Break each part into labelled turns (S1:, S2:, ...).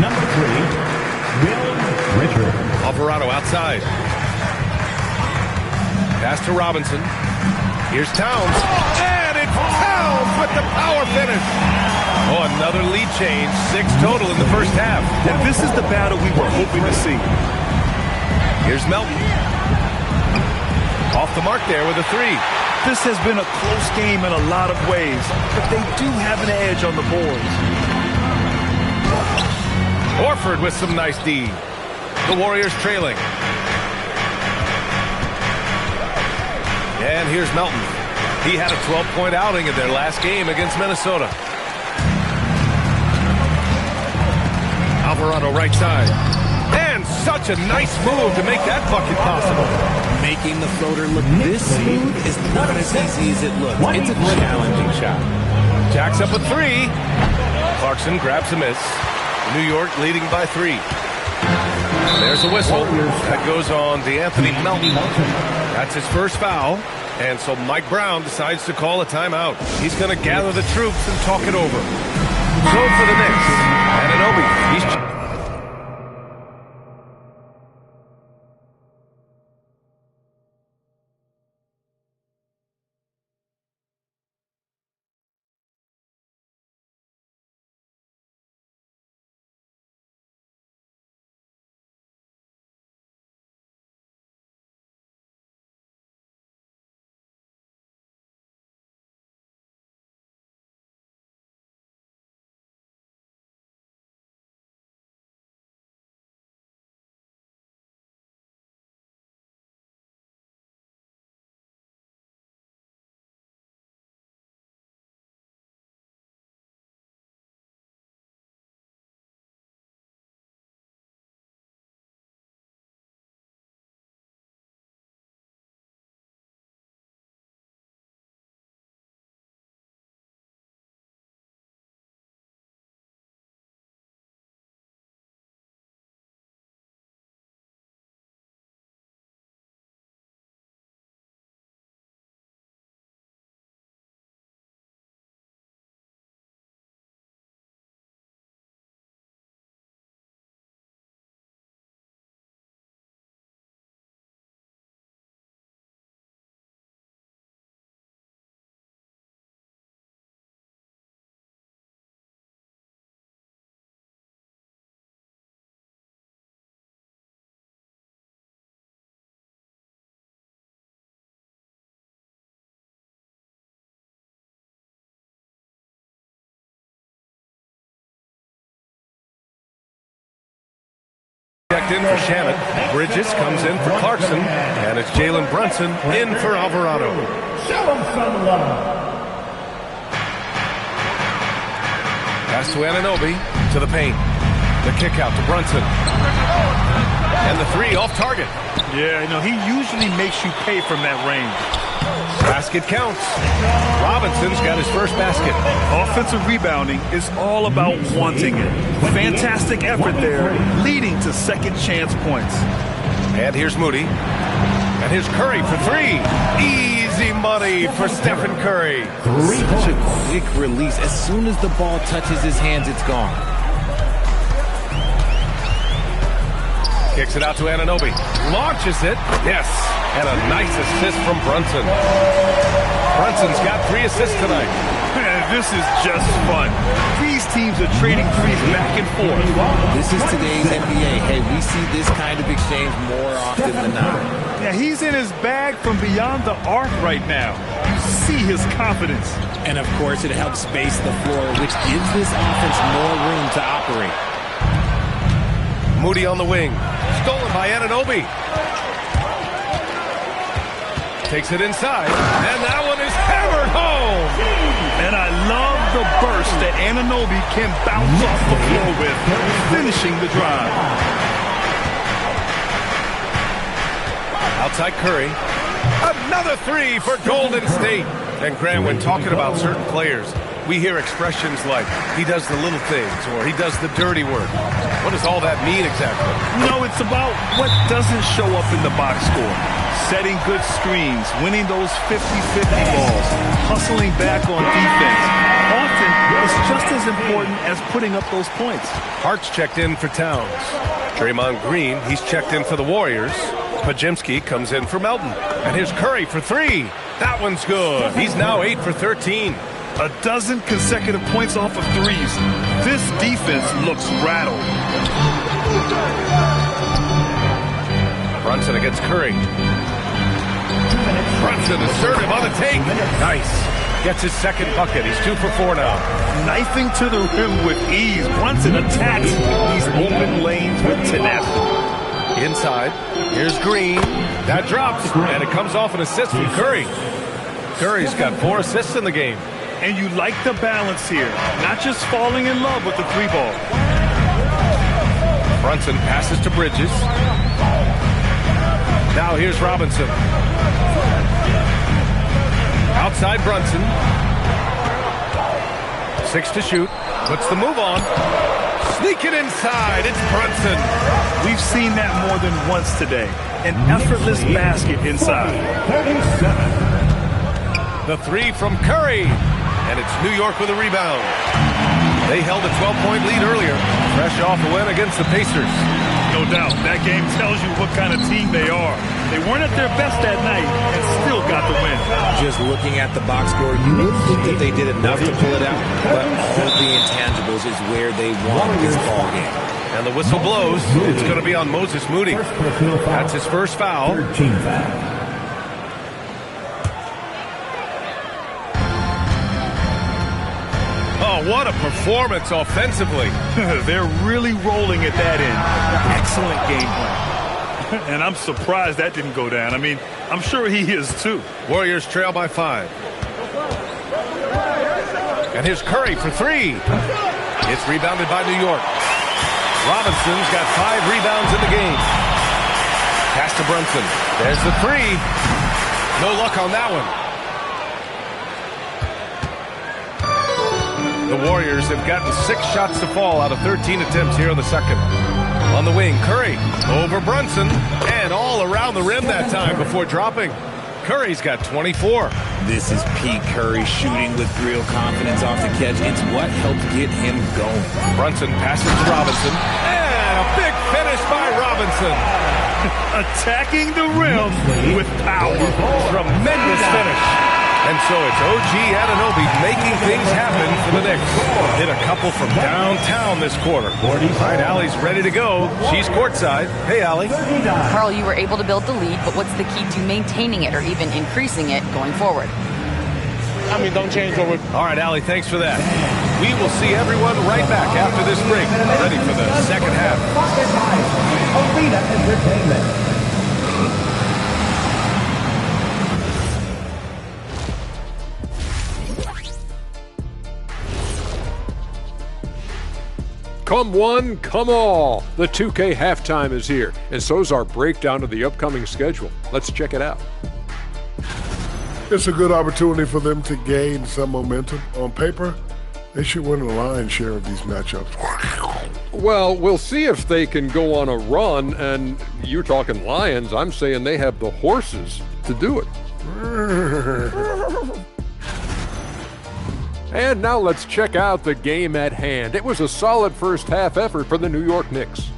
S1: Number 3, Will Richard.
S2: Alvarado outside. Pass to Robinson. Here's Towns. And it's Towns with the power finish. Oh, another lead change. 6 total in the first half.
S3: And this is the battle we were hoping to see.
S2: Here's Melton. Off the mark there with a 3.
S3: This has been a close game in a lot of ways, but they do have an edge on the boards.
S2: Horford with some nice D. The Warriors trailing. And here's Melton. He had a 12-point outing in their last game against Minnesota. Alvarado right side. And such a nice move to make that bucket possible.
S4: Making the floater look this smooth is not as easy as it looks. It's a challenging shot.
S2: Jacks up a 3. Clarkson grabs a miss. New York leading by 3. There's a whistle. That goes on DeAnthony Melton. That's his first foul. And so Mike Brown decides to call a timeout. He's going to gather the troops and talk it over. So for the Knicks, Anunoby. Checked in for Shannon. Bridges comes in for Clarkson. And it's Jalen Brunson in for Alvarado. Pass to Anunoby. To the paint. The kick out to Brunson. And the 3 off target.
S3: Yeah, you know, he usually makes you pay from that range.
S2: Basket counts. Robinson's got his first basket.
S3: Offensive rebounding is all about wanting it. Fantastic effort there, leading to second chance points.
S2: And here's Moody. And here's Curry for 3. Easy money for Stephen Curry.
S4: Such a quick release. As soon as the ball touches his hands, it's gone.
S2: Kicks it out to Anunoby. Launches it. Yes. And a nice assist from Brunson. Brunson's got 3 assists tonight.
S3: Man, this is just fun. These teams are trading threes back and forth.
S4: This is today's NBA. Hey, we see this kind of exchange more often than not.
S3: Yeah, he's in his bag from beyond the arc right now. You see his confidence.
S4: And, of course, it helps space the floor, which gives this offense more room to operate.
S2: Moody on the wing. Stolen by Anunoby. Takes it inside. And that one is hammered home.
S3: And I love the burst that Anunoby can bounce off the floor with, finishing the drive.
S2: Outside Curry. Another 3 for Golden State. And Grant, when talking about certain players, we hear expressions like, he does the little things, or he does the dirty work. What does all that mean exactly?
S3: You know, it's about what doesn't show up in the box score. Setting good screens, winning those 50-50 balls, hustling back on defense. Often, it's just as important as putting up those points.
S2: Hart's checked in for Towns. Draymond Green, he's checked in for the Warriors. Pajimski comes in for Melton. And here's Curry for three. That one's good. He's now 8 for 13.
S3: A dozen consecutive points off of threes. This defense looks rattled.
S2: Brunson against Curry. Brunson assertive on the take. Nice. Gets his second bucket. He's 2 for 4 now.
S3: Knifing to the rim with ease. Brunson attacks these open lanes with tenacity.
S2: Inside. Here's Green. That drops. And it comes off an assist from Curry. Curry's got 4 assists in the game.
S3: And you like the balance here. Not just falling in love with the 3-ball.
S2: Brunson passes to Bridges. Now here's Robinson. Outside Brunson. 6 to shoot. Puts the move on. Sneak it inside. It's Brunson.
S3: We've seen that more than once today. An effortless basket inside.
S1: 37.
S2: The 3 from Curry. And it's New York with a rebound. They held a 12-point lead earlier. Fresh off a win against the Pacers.
S3: No doubt. That game tells you what kind of team they are. They weren't at their best that night and still got the win.
S4: Just looking at the box score, you would think that they did enough to pull it out, but all of the intangibles is where they won this ball game.
S2: And the whistle blows. It's going to be on Moses Moody. That's his first foul.
S1: 13 foul.
S2: Oh, what a performance offensively.
S3: They're really rolling at that end. Excellent game plan. And I'm surprised that didn't go down. I mean, I'm sure he is too.
S2: Warriors trail by 5. And here's Curry for 3. It's rebounded by New York. Robinson's got 5 rebounds in the game. Pass to Brunson. There's the 3. No luck on that one. The Warriors have gotten 6 shots to fall out of 13 attempts here in the second. On the wing, Curry over Brunson and all around the rim that time before dropping. Curry's got 24.
S4: This is peak Curry shooting with real confidence off the catch. It's what helped get him going.
S2: Brunson passes to Robinson. And a big finish by Robinson.
S3: Attacking the rim with power.
S2: Tremendous finish. And so it's OG Anunoby making things happen for the Knicks. Hit a couple from downtown this quarter. All right, Allie's ready to go. She's courtside. Hey, Allie.
S5: Carl, you were able to build the lead, but what's the key to maintaining it or even increasing it going forward?
S6: I mean, don't change what we're...
S2: All right, Allie, thanks for that. We will see everyone right back after this break. Ready for the second half.
S1: Arena Entertainment.
S7: Come one, come all. The 2K halftime is here, and so's our breakdown of the upcoming schedule. Let's check it out.
S8: It's a good opportunity for them to gain some momentum. On paper, they should win a lion's share of these matchups.
S7: Well, we'll see if they can go on a run, and you're talking Lions. I'm saying they have the horses to do it. And now let's check out the game at hand. It was a solid first half effort for the New York Knicks.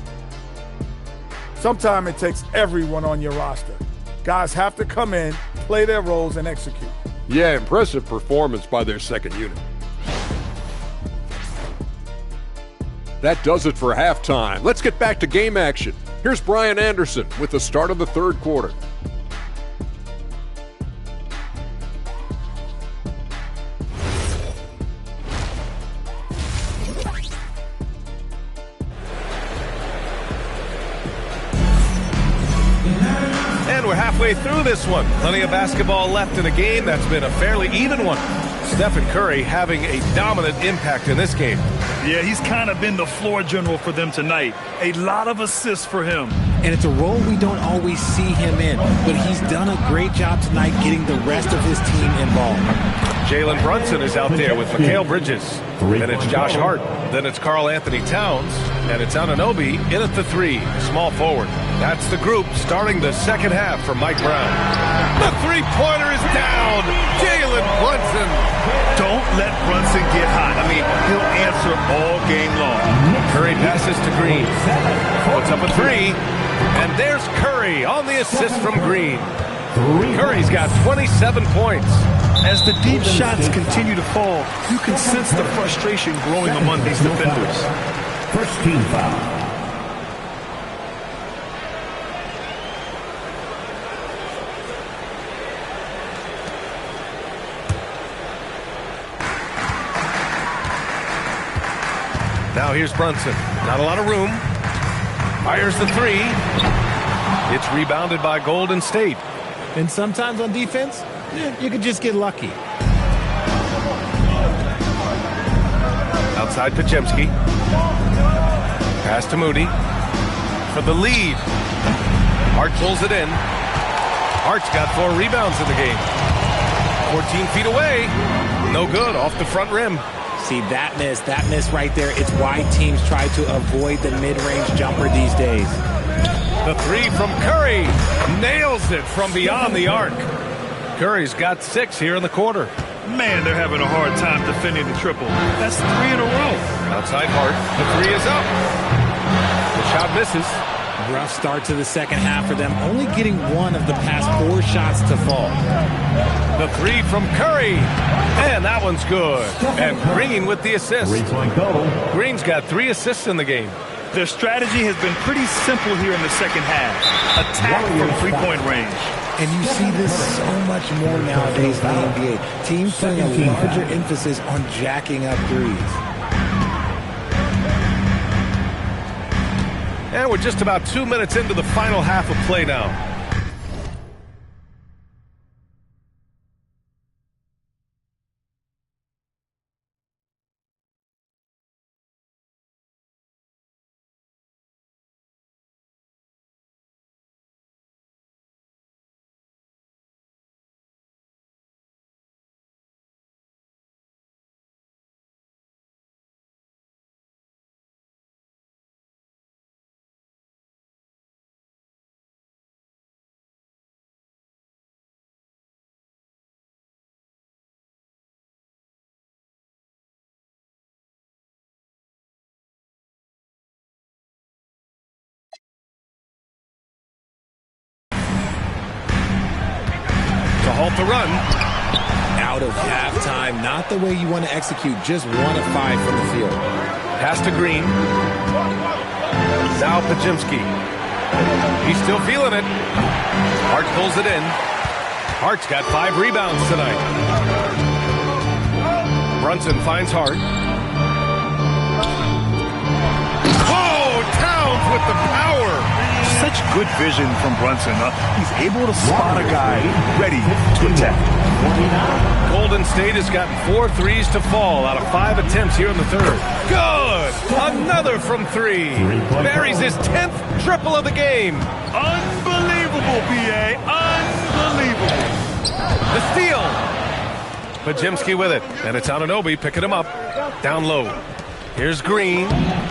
S9: Sometimes it takes everyone on your roster. Guys have to come in, play their roles, and execute.
S7: Yeah, impressive performance by their second unit. That does it for halftime. Let's get back to game action. Here's Brian Anderson with the start of the third quarter.
S2: And we're halfway through this one. Plenty of basketball left in a game that's been a fairly even one. Stephen Curry having a dominant impact in this game.
S3: Yeah, he's kind of been the floor general for them tonight. A lot of assists for him.
S4: And it's a role we don't always see him in, but he's done a great job tonight getting the rest of his team involved.
S2: Jalen Brunson is out there with Mikal Bridges. Then it's Josh Hart. Then it's Karl Anthony Towns. And it's Anunoby in at the 3, small forward. That's the group starting the second half for Mike Brown. The three-pointer is down. Jalen Brunson.
S3: Don't let Brunson get hot. I mean, he'll answer all game long.
S2: Curry passes to Green. Puts up a 3. And there's Curry on the assist from Green. Curry's got 27 points.
S3: As the deep shots continue to fall, you can sense the frustration growing among these defenders.
S1: First team foul.
S2: Now here's Brunson. Not a lot of room. Fires the 3. It's rebounded by Golden State.
S4: And sometimes on defense, you could just get lucky.
S2: Outside Podziemski. Pass to Moody. For the lead. Hart pulls it in. Hart's got 4 rebounds in the game. 14 feet away. No good. Off the front rim.
S4: See, that miss right there, it's why teams try to avoid the mid-range jumper these days.
S2: The 3 from Curry. Nails it from beyond the arc. Curry's got 6 here in the quarter.
S3: Man, they're having a hard time defending the triple. That's 3 in a row.
S2: Outside Hart. The 3 is up. The shot misses.
S4: Rough start to the second half for them, only getting 1 of the past 4 shots to fall.
S2: The 3 from Curry. And that one's good. And Green with the assist. Green's got 3 assists in the game.
S3: Their strategy has been pretty simple here in the second half. Attack from three-point range.
S4: And you see this so much more nowadays in the NBA. Teams putting a larger emphasis on jacking up threes.
S2: And we're just about 2 minutes into the final half of play now. To halt the run.
S4: Out of halftime, not the way you want to execute, just 1 of 5 from the field.
S2: Pass to Green. Now Podziemski. He's still feeling it. Hart pulls it in. Hart's got 5 rebounds tonight. Brunson finds Hart. Oh, Towns with the power.
S3: Such good vision from Brunson. He's able to spot a guy ready to attack.
S2: Golden State has gotten 4 threes to fall out of 5 attempts here in the third. Good! Another from 3. Buries his 10th triple of the game.
S3: Unbelievable, PA. Unbelievable.
S2: The steal. Podziemski with it. And it's Anunoby picking him up. Down low. Here's Green.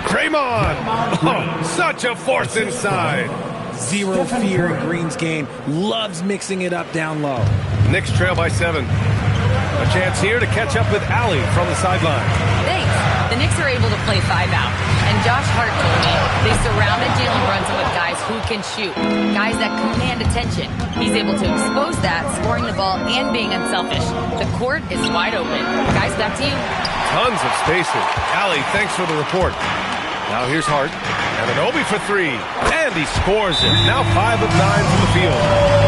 S2: Draymond. Oh, such a force inside.
S4: Zero fear in Green's game. Loves mixing it up down low.
S2: Knicks trail by 7. A chance here to catch up with Allie from the sideline.
S5: Thanks. The Knicks are able to play 5 out. And Josh Hart told me they surrounded Jalen Brunson with guys who can shoot. Guys that command attention. He's able to expose that, scoring the ball and being unselfish. The court is wide open. Guys, back to you.
S2: Tons of spacing. Allie, thanks for the report. Now here's Hart. Anunoby for 3. And he scores it. Now 5 of 9 from the field.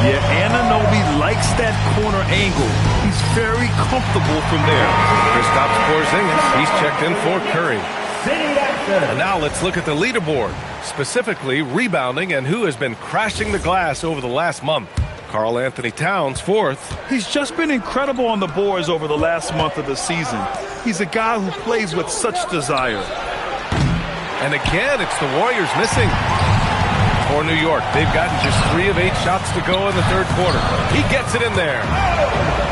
S3: Yeah, Anunoby likes that corner angle. He's very comfortable from there.
S2: Kristaps Porzingis. He's checked in for Curry. And now let's look at the leaderboard. Specifically, rebounding and who has been crashing the glass over the last month. Karl Anthony Towns, 4th.
S3: He's just been incredible on the boards over the last month of the season. He's a guy who plays with such desire.
S2: And again, it's the Warriors missing. for New York. They've gotten just 3 of 8 shots to go in the third quarter. He gets it in there.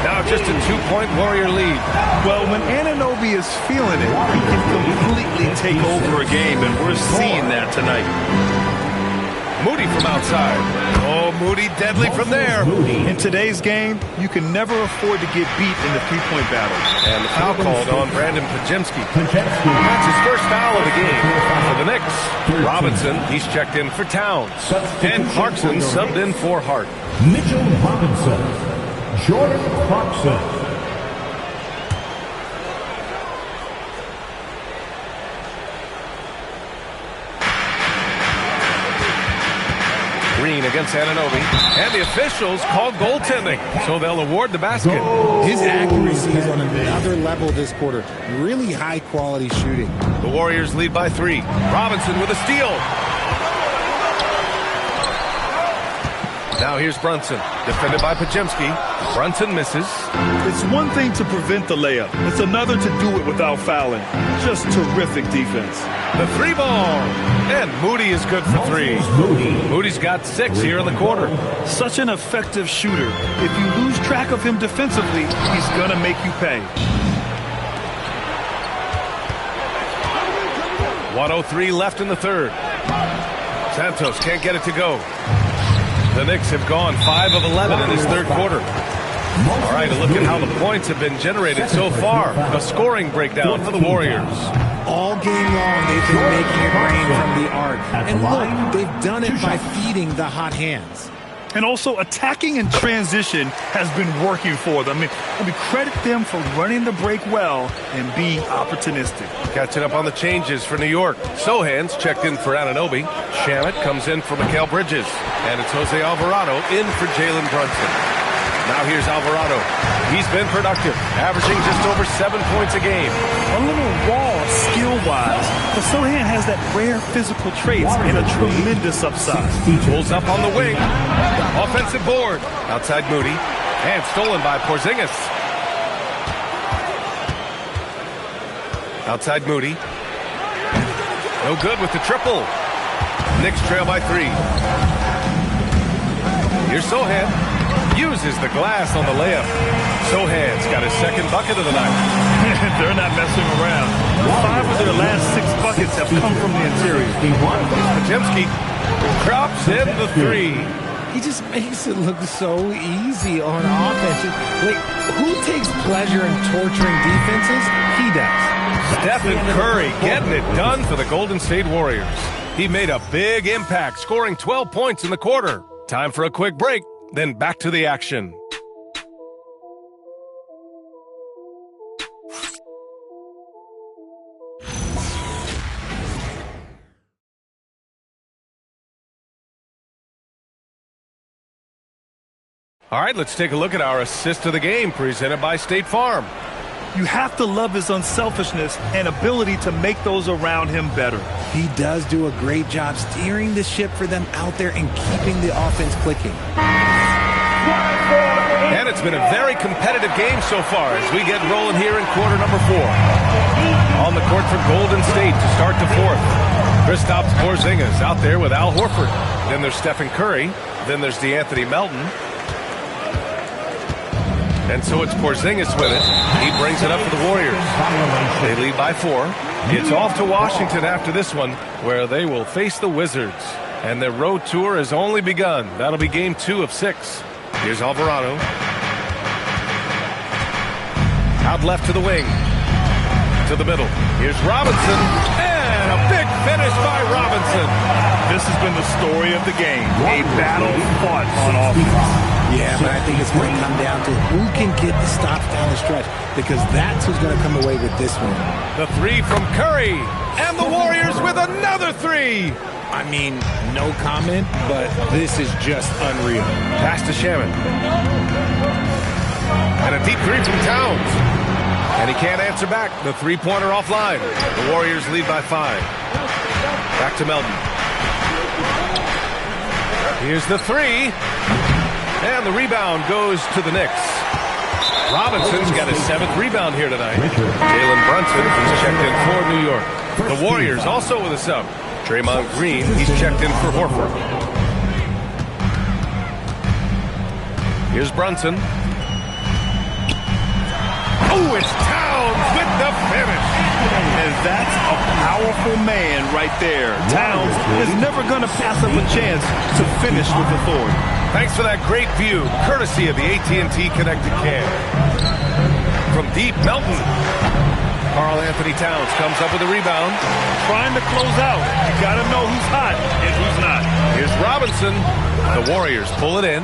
S2: Now just a 2-point Warrior lead.
S3: Well, when Anunoby is feeling it, he can completely take over a game, and we're seeing that tonight.
S2: Moody from outside. Oh, Moody deadly from there.
S3: In today's game, you can never afford to get beat in the three-point battle.
S2: And the foul called on Brandon Pajemski. That's his first foul of the game for the Knicks. Robinson, he's checked in for Towns. And Clarkson subbed in for Hart.
S1: Mitchell Robinson, Jordan Clarkson.
S2: Green against Anunoby, and the officials call goaltending, so they'll award the basket.
S4: His accuracy is on another level this quarter. Really high-quality shooting.
S2: The Warriors lead by 3. Robinson with a steal. Now here's Brunson, defended by Pajemski. Brunson misses.
S3: It's one thing to prevent the layup. It's another to do it without fouling. Just terrific defense.
S2: The 3-ball. And Moody is good for 3. Moody's got 6 here in the quarter.
S3: Such an effective shooter. If you lose track of him defensively, he's going to make you pay.
S2: 1:03 left in the third. Santos can't get it to go. The Knicks have gone 5 of 11 in this third quarter. All right, a look at how the points have been generated so far. A scoring breakdown for the Warriors.
S4: All game long, they've been making it rain from the arc. And look, they've done it by feeding the hot hands.
S3: And also, attacking in transition has been working for them. I mean, credit them for running the break well and being opportunistic.
S2: Catching up on the changes for New York. Sohan's checked in for Anunoby. Shamet comes in for Mikal Bridges. And it's Jose Alvarado in for Jalen Brunson. Now here's Alvarado. He's been productive, averaging just over 7 points a game.
S3: A little raw skill-wise, but Sohan has that rare physical traits and a tremendous upside.
S2: Pulls up on the wing. Offensive board. Outside Moody. And stolen by Porzingis. Outside Moody. No good with the triple. Knicks trail by 3. Here's Sohan. Uses the glass on the layup. Sohan's got his second bucket of the night.
S3: They're not messing around. 5 of their last 6 buckets have come from the interior.
S2: Pajemski drops in the 3.
S4: He just makes it look so easy on offense. Like, who takes pleasure in torturing defenses? He does.
S2: Stephen Curry getting it done for the Golden State Warriors. He made a big impact, scoring 12 points in the quarter. Time for a quick break. Then back to the action. All right, let's take a look at our assist of the game presented by State Farm.
S3: You have to love his unselfishness and ability to make those around him better.
S4: He does do a great job steering the ship for them out there and keeping the offense clicking.
S2: And it's been a very competitive game so far as we get rolling here in quarter number 4. On the court for Golden State to start the fourth. Kristaps Porzingis out there with Al Horford. Then there's Stephen Curry. Then there's DeAnthony Melton. And so it's Porzingis with it. He brings it up for the Warriors. They lead by 4. It's off to Washington after this one, where they will face the Wizards. And their road tour has only begun. That'll be game 2 of 6. Here's Alvarado. Out left to the wing. To the middle. Here's Robinson. And a big finish by Robinson.
S3: This has been the story of the game. A battle fought on offense.
S4: Yeah, but I think it's going to come down to who can get the stops down the stretch, because that's who's going to come away with this one.
S2: The 3 from Curry. And the Warriors with another 3.
S4: I mean, no comment, but this is just unreal.
S2: Pass to Shamet. And a deep 3 from Towns. And he can't answer back. The 3-pointer offline. The Warriors lead by 5. Back to Melton. Here's the 3. And the rebound goes to the Knicks. Robinson's got his 7th rebound here tonight. Jalen Brunson is checked in for New York. The Warriors also with a sub. Draymond Green, he's checked in for Horford. Here's Brunson. Oh, it's Towns with the finish.
S3: And that's a powerful man right there. Towns is never going to pass up a chance to finish with authority.
S2: Thanks for that great view, courtesy of the AT&T Connected Cam. From deep, Melton. Karl Anthony Towns comes up with a rebound.
S3: Trying to close out. You got to know who's hot and who's not.
S2: Here's Robinson. The Warriors pull it in.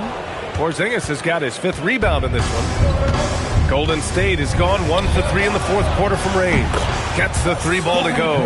S2: Porzingis has got his 5th rebound in this one. Golden State has gone 1 for 3 in the 4th quarter from range. Gets the 3 ball to go.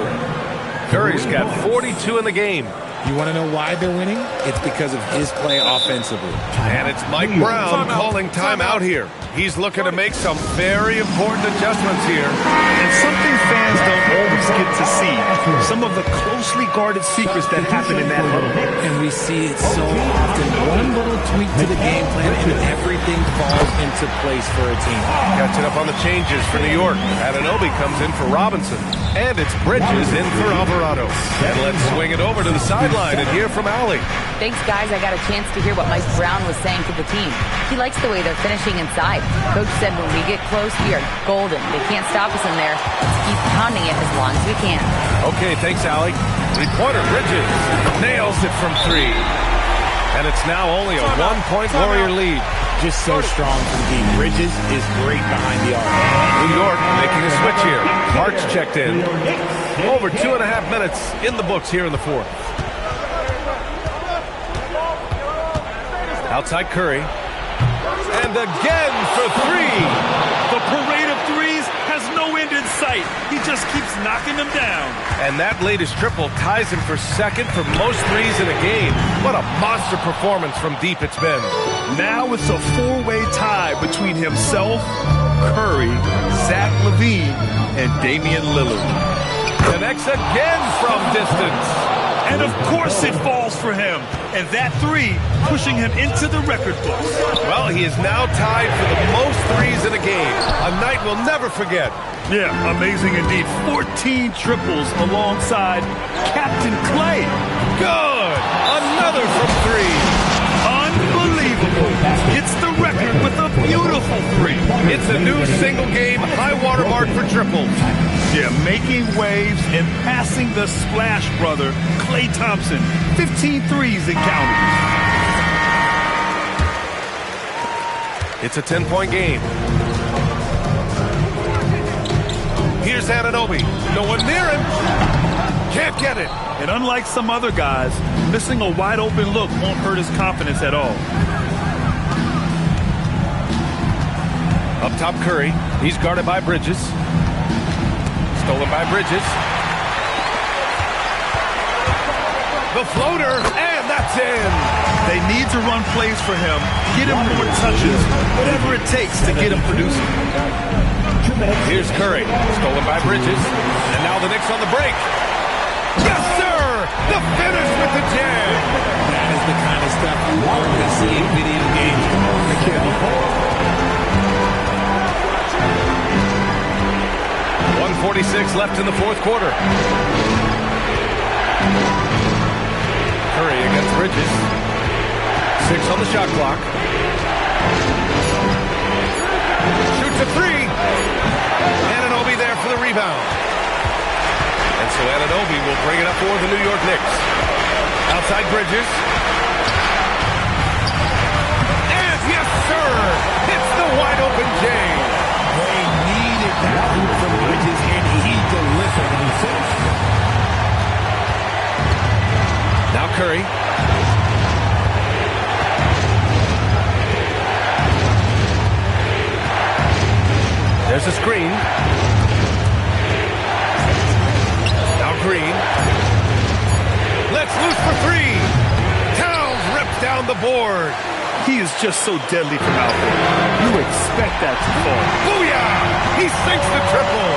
S2: Curry's got 42 in the game.
S4: You want to know why they're winning? It's because of his play offensively.
S2: And it's Mike Brown calling timeout here. He's looking to make some very important adjustments here.
S3: And something fans don't always get to see. Some of the closely guarded secrets that happen in that huddle.
S4: And we see it so often. One little tweak to the game plan and everything falls into place for a team.
S2: Catching up on the changes for New York. Anunoby comes in for Robinson. And it's Bridges in for Alvarado. And let's swing it over to the sideline and hear from Allie.
S5: Thanks, guys. I got a chance to hear what Mike Brown was saying to the team. He likes the way they're finishing inside. Coach said when we get close, we are golden. They can't stop us in there. Let's keep pounding it as long as we can.
S2: Okay, thanks, Allie. 3-pointer, Bridges nails it from 3. And it's now only a 1-point Warrior lead.
S4: Just so strong from deep. Bridges is great behind the arc.
S2: New York making a switch here. Hart's checked in. Over 2.5 minutes in the books here in the 4th. Outside Curry. And again for 3.
S3: The parade of threes has no end in sight. He just keeps knocking them down.
S2: And that latest triple ties him for 2nd for most threes in a game. What a monster performance from deep it's been.
S3: Now it's a 4-way tie between himself, Curry, Zach LaVine, and Damian Lillard.
S2: Connects again from distance.
S3: And of course it falls for him. And that 3 pushing him into the record books.
S2: Well, he is now tied for the most threes in a game. A night we'll never forget.
S3: Yeah, amazing indeed. 14 triples alongside Captain Klay.
S2: Good. Another from 3.
S3: Unbelievable. It's the record with a beautiful 3.
S2: It's a new single-game high-water mark for triples.
S3: Yeah, making waves and passing the splash brother, Klay Thompson. 15 threes and counting.
S2: It's a 10-point game. Here's Anunoby. No one near him. Can't get it.
S3: And unlike some other guys, missing a wide-open look won't hurt his confidence at all.
S2: Up top, Curry. He's guarded by Bridges. Stolen by Bridges. The floater, and that's in.
S3: They need to run plays for him, get him more touches, whatever it takes to get him producing.
S2: Here's Curry, stolen by Bridges. And now the Knicks on the break. Yes, sir! The finish with the jam.
S4: That is the kind of stuff you want to see in video games.
S2: 1:46 left in the 4th quarter. Curry against Bridges. 6 on the shot clock. Shoots a 3. Anunoby there for the rebound. And so Anunoby will bring it up for the New York Knicks. Outside Bridges. And yes, sir! It's the wide open James.
S4: They needed that hoop from Bridges, and he delivered himself.
S2: Now Curry. There's a screen. Now Green. Let's loose for 3. Towns rips down the board.
S3: He is just so deadly from out there. You expect that to fall.
S2: Booyah! He sinks the triple.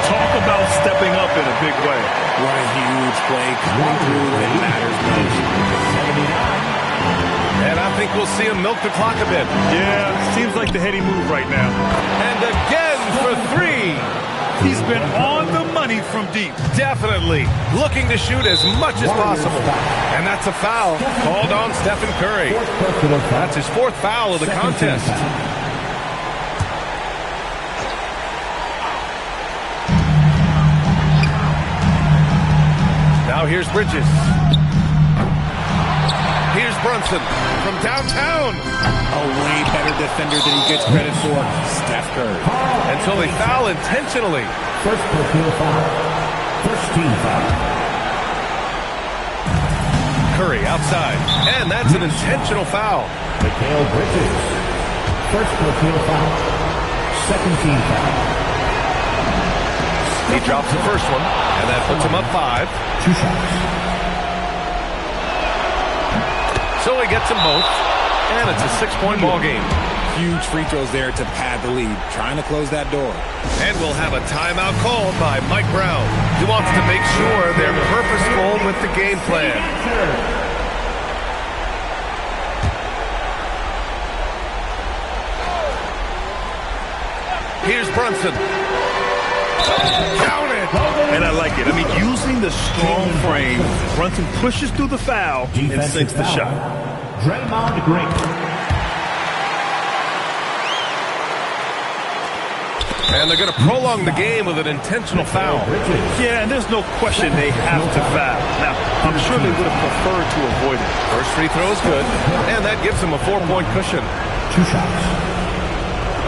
S3: Talk about stepping up in a big way.
S4: What a huge play coming through when it matters most. 79.
S2: And I think we'll see him milk the clock a bit.
S3: Yeah, seems like the heady move right now.
S2: And again for 3.
S3: He's been on the money from deep.
S2: Definitely looking to shoot as much as possible. And that's a foul called on Stephen Curry. That's his 4th foul of the contest. Now here's Bridges. Here's Brunson from downtown.
S4: A way better defender than he gets credit for, Steph Curry.
S2: Until they foul intentionally.
S1: First personal foul. First team foul.
S2: Curry outside. And that's an intentional foul.
S1: Mikal Bridges. First personal foul. Second team foul.
S2: He drops the first one, and that puts him up 5.
S1: 2 shots.
S2: So he gets them both, and it's a 6-point ball game.
S4: Huge free throws there to pad the lead, trying to close that door.
S2: And we'll have a timeout called by Mike Brown. He wants to make sure they're purposeful with the game plan. Here's Brunson. Count it!
S3: And I like it. I mean, using the strong frame, Brunson pushes through the foul and sinks the shot.
S1: Draymond Green.
S2: And they're going to prolong the game with an intentional foul.
S3: Yeah, and there's no question they have to foul. Now, I'm sure they would have preferred to avoid it.
S2: First free throw is good, and that gives him a 4-point cushion.
S1: 2 shots.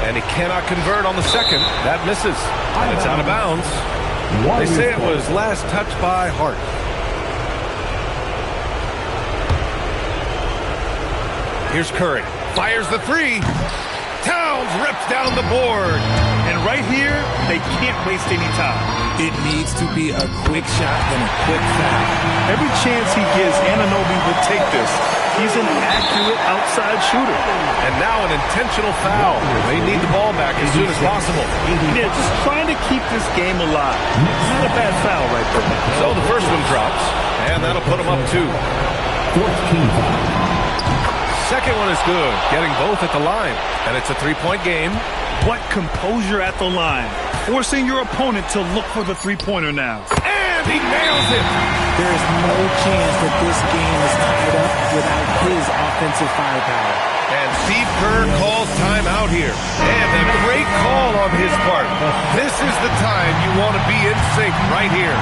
S2: And he cannot convert on the second. That misses. And it's out of bounds. They say it was last touched by Hart. Here's Curry. Fires the 3. Towns rips down the board.
S3: And right here, they can't waste any time.
S4: It needs to be a quick shot and a quick foul.
S3: Every chance he gives, Anunoby will take this. He's an accurate outside shooter.
S2: And now an intentional foul. They need the ball back as soon as possible.
S3: Yeah, just trying to keep this game alive. Not a bad foul right there.
S2: So the first one drops, and that'll put them up 2.
S1: 14 foul.
S2: Second one is good, getting both at the line. And it's a 3-point game.
S3: What composure at the line. Forcing your opponent to look for the 3-pointer now.
S2: And he nails it!
S4: There is no chance that this game is tied up without his offensive firepower.
S2: And Steve Kerr calls timeout here. And a great call on his part. This is the time you want to be in sync right here.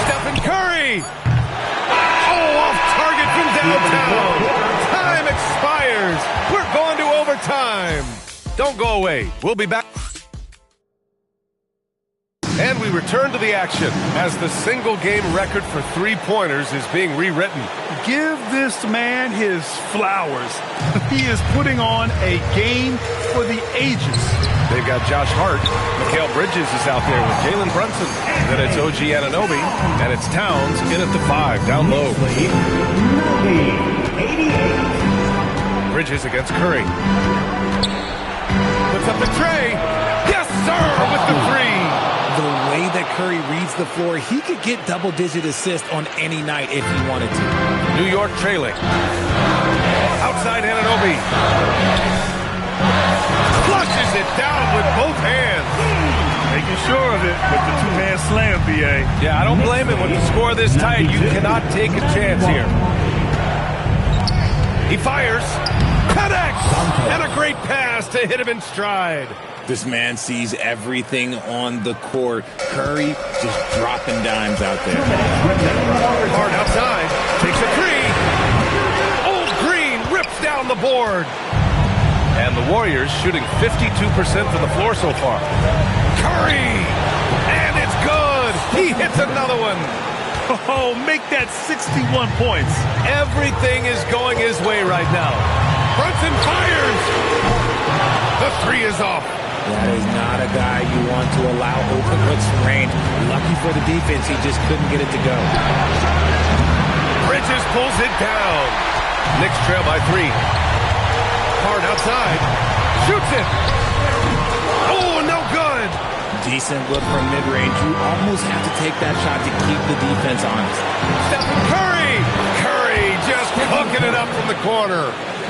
S2: Stephen Curry! Oh, off target from downtown. Time expires. We're going to overtime. Don't go away. We'll be back. And we return to the action as the single-game record for 3-pointers is being rewritten.
S3: Give this man his flowers. He is putting on a game for the ages.
S2: They've got Josh Hart. Mikal Bridges is out there with Jalen Brunson. Then it's OG Anunoby. And it's Towns in at the 5, down low.
S1: 88.
S2: Bridges against Curry. Puts up the tray. Yes, sir, with the 3.
S4: The way that Curry reads the floor, he could get double-digit assists on any night if he wanted to.
S2: New York trailing. Outside Anunoby. Flushes it down with both hands.
S3: Making sure of it with the 2-hand slam, B.A.
S2: Yeah, I don't blame him. When you score this tight, you cannot take a chance here. He fires. Connects! And a great pass to hit him in stride.
S4: This man sees everything on the court. Curry just dropping dimes out there.
S2: Hard outside. Takes a 3. Old Green rips down the board. And the Warriors shooting 52% from the floor so far. Curry! And it's good! He hits another one.
S3: Oh, make that 61 points.
S2: Everything is going his way right now. Brunson fires! The 3 is off.
S4: That is not a guy you want to allow open looks from range. Lucky for the defense, he just couldn't get it to go.
S2: Bridges pulls it down. Knicks trail by 3. Hard outside. Shoots it. Oh, no good.
S4: Decent look from mid-range. You almost have to take that shot to keep the defense honest.
S2: Stephen Curry. Curry just hooking it up from the corner.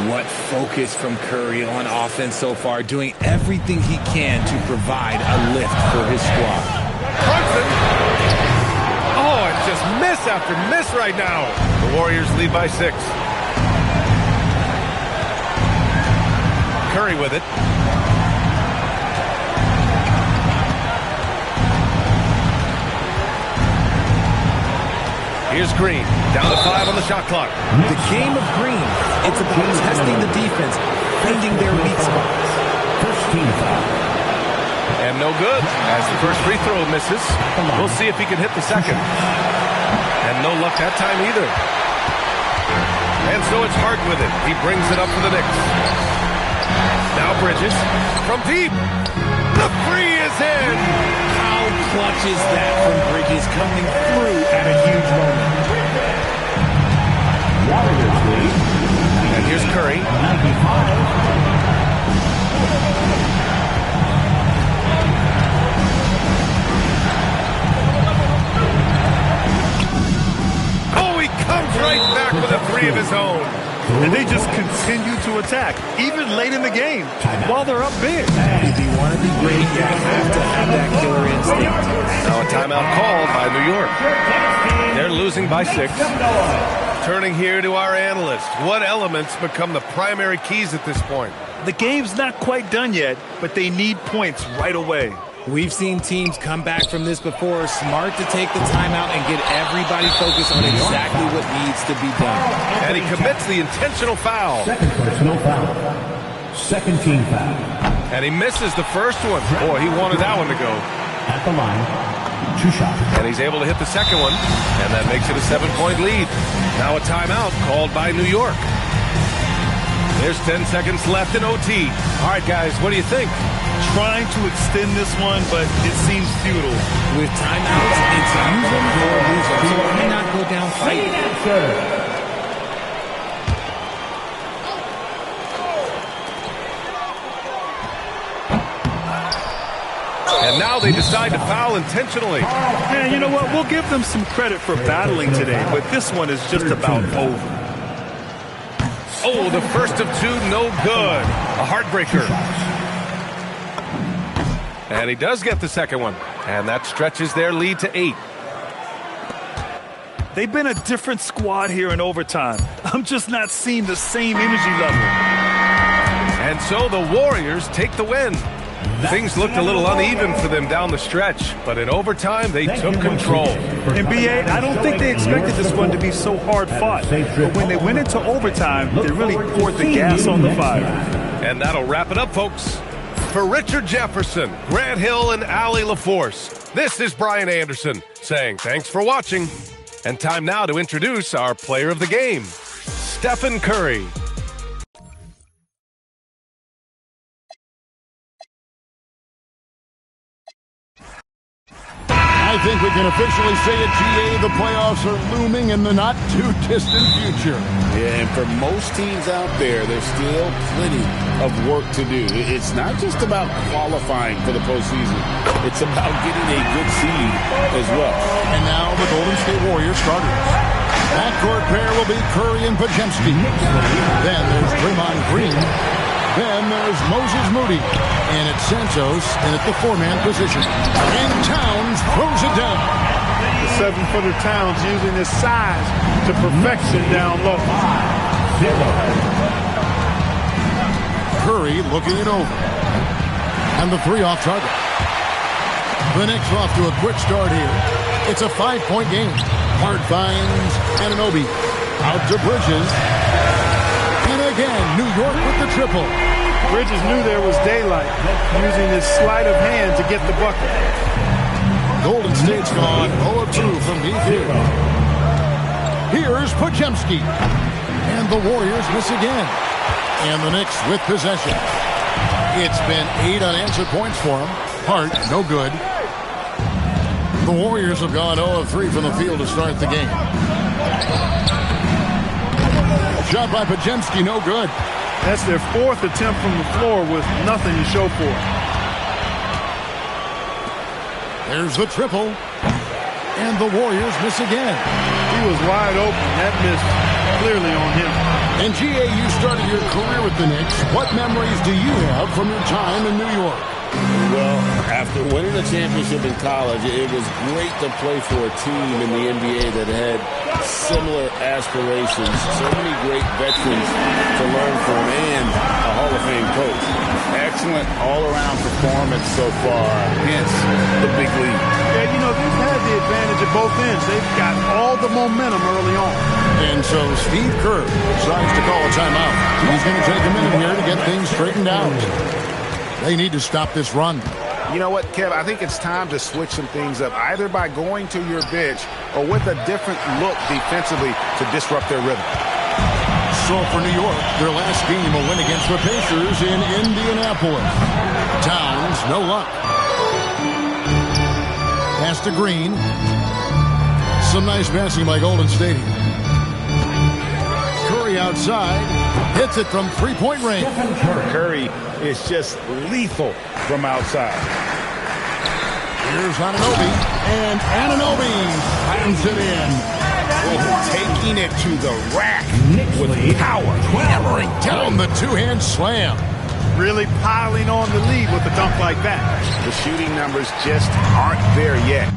S4: What focus from Curry on offense so far, doing everything he can to provide a lift for his squad.
S2: Thompson. Oh, and just miss after miss right now. The Warriors lead by 6. Curry with it. Here's Green, down to 5 on the shot clock.
S4: The game of Green, it's about testing the defense, finding their weak spots.
S1: First team foul.
S2: And no good, as the first free throw misses. We'll see if he can hit the second. And no luck that time either. And so it's Hart with it. He brings it up for the Knicks. Now Bridges, from deep. The three is in.
S4: How clutch is that from Bridges coming through at a huge moment?
S1: Warriors lead.
S2: And here's Curry.
S1: 95.
S2: Comes right back with a 3 of his own.
S3: And they just continue to attack, even late in the game, while they're up big.
S4: If you want to be great, you have to have that killer instinct.
S2: Now a timeout called by New York. They're losing by 6. Turning here to our analyst. What elements become the primary keys at this point?
S3: The game's not quite done yet, but they need points right away.
S4: We've seen teams come back from this before. Smart to take the timeout and get everybody focused on exactly what needs to be done.
S2: And he commits the intentional foul.
S1: Second personal foul. Second team foul.
S2: And he misses the first one. Boy, he wanted that one to go.
S1: At the line. 2 shots.
S2: And he's able to hit the second one. And that makes it a 7-point lead. Now a timeout called by New York. There's 10 seconds left in OT. All right, guys, what do you think?
S3: Trying to extend this one, but it seems futile.
S4: With timeouts, it's use them or lose them. So why not go down fighting?
S2: And now they decide to foul intentionally.
S3: Man, you know what? We'll give them some credit for battling today, but this one is just about over.
S2: Oh, the first of 2, no good. A heartbreaker. And he does get the second one. And that stretches their lead to 8.
S3: They've been a different squad here in overtime. I'm just not seeing the same energy level.
S2: And so the Warriors take the win. Things looked a little uneven for them down the stretch, but in overtime, they took control.
S3: And B.A., I don't think they expected this one to be so hard-fought. But when they went into overtime, they really poured the gas on the fire.
S2: And that'll wrap it up, folks. For Richard Jefferson, Grant Hill, and Allie LaForce, this is Brian Anderson saying thanks for watching. And time now to introduce our player of the game, Stephen Curry.
S10: I think we can officially say at GA the playoffs are looming in the not-too-distant future.
S11: Yeah, and for most teams out there, there's still plenty of work to do. It's not just about qualifying for the postseason. It's about getting a good seed as well.
S10: And now the Golden State Warriors starters. Backcourt pair will be Curry and Podziemski. Then there's Draymond Green. Then there's Moses Moody. And it's Santos in at the 4-man position. And Towns throws it down.
S6: The 7-footer Towns using his size to perfection down low.
S10: Curry looking it over. And the 3 off target. The Knicks off to a quick start here. It's a 5-point game. Hart finds Anunoby. Out to Bridges. And again, New York with the triple.
S6: Bridges knew there was daylight, using his sleight of hand to get the bucket.
S10: Golden State's gone 0 of 2 from deep here. Here's Podziemski. And the Warriors miss again. And the Knicks with possession. It's been 8 unanswered points for them. Hart, no good. The Warriors have gone 0 of 3 from the field to start the game. Shot by Podziemski, no good.
S6: That's their 4th attempt from the floor with nothing to show for it.
S10: There's the triple. And the Warriors miss again.
S6: He was wide open. That missed clearly on him.
S10: And G.A., you started your career with the Knicks. What memories do you have from your time in New York?
S11: Well, after winning a championship in college, it was great to play for a team in the NBA that had similar aspirations. So many great veterans to learn from and a Hall of Fame coach.
S12: Excellent all-around performance so far, hence the big lead.
S6: Yeah, you know, they've had the advantage at both ends. They've got all the momentum early on.
S10: And so Steve Kerr decides to call a timeout. He's going to take a minute here to get things straightened out. They need to stop this run.
S12: You know what, Kev? I think it's time to switch some things up, either by going to your bench or with a different look defensively to disrupt their rhythm.
S10: So for New York, their last game will win against the Pacers in Indianapolis. Towns, no luck. Pass to Green. Some nice passing by Golden State. Curry outside. Hits it from three-point range.
S12: Curry is just lethal from outside.
S10: Here's Anunoby. And Anunoby slams it in.
S12: Taking it to the rack with power.
S10: Hammering down the two-hand slam.
S6: Really piling on the lead with a dunk like that.
S12: The shooting numbers just aren't there yet.